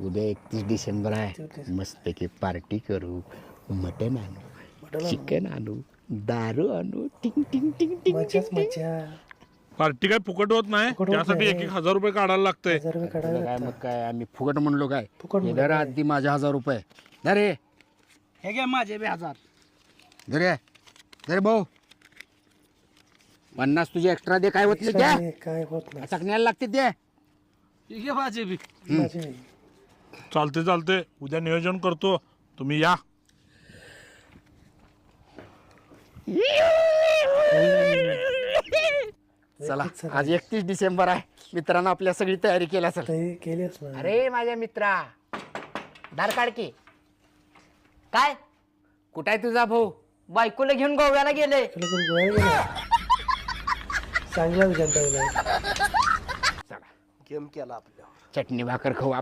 उद्या 31 डिसेंबर आहे, मस्तपैकी पार्टी करू, मटन आणू, चिकन आणू, दारू आणू, टिंग टिंग टिंग टिंग मजाच मजा. पार्टी काय फुकट होत नाही, फुकट होत त्यासाठी नाही. 1,000 रुपये काढायला लागतंय. 1000 रुपये तुला काढायला काय मग लागतात. काय आम्ही फुकट म्हणलो काय? फुकट म्हणलो धर काय? आधी माझे 1000 रुपये धरे, हे घ्या माझे बी 1000. धरे धरे भाऊ 50 तुझे एक्स्ट्रा दे. काय होत नाही त्या नाही, काय होत नाही. चकण्याला लागते ते. हे घ्या माझे बी. माझे चालते उद्या नियोजन करतो, तुम्ही या. चला आज 31 डिसेंबर आहे मित्रांनो, आपल्या सगळी तयारी केली असेल. तयारी केलीच ना. अरे माझ्या मित्रा दार काढ की. काय कुठं आहे तुझा भाऊ? बायकोला घेऊन गोव्याला गेले. तुला कोण गोव्याला गेला? चांगला विचार चला गेम केला आपल्यावर. चटणी भाकर खाऊ आपण.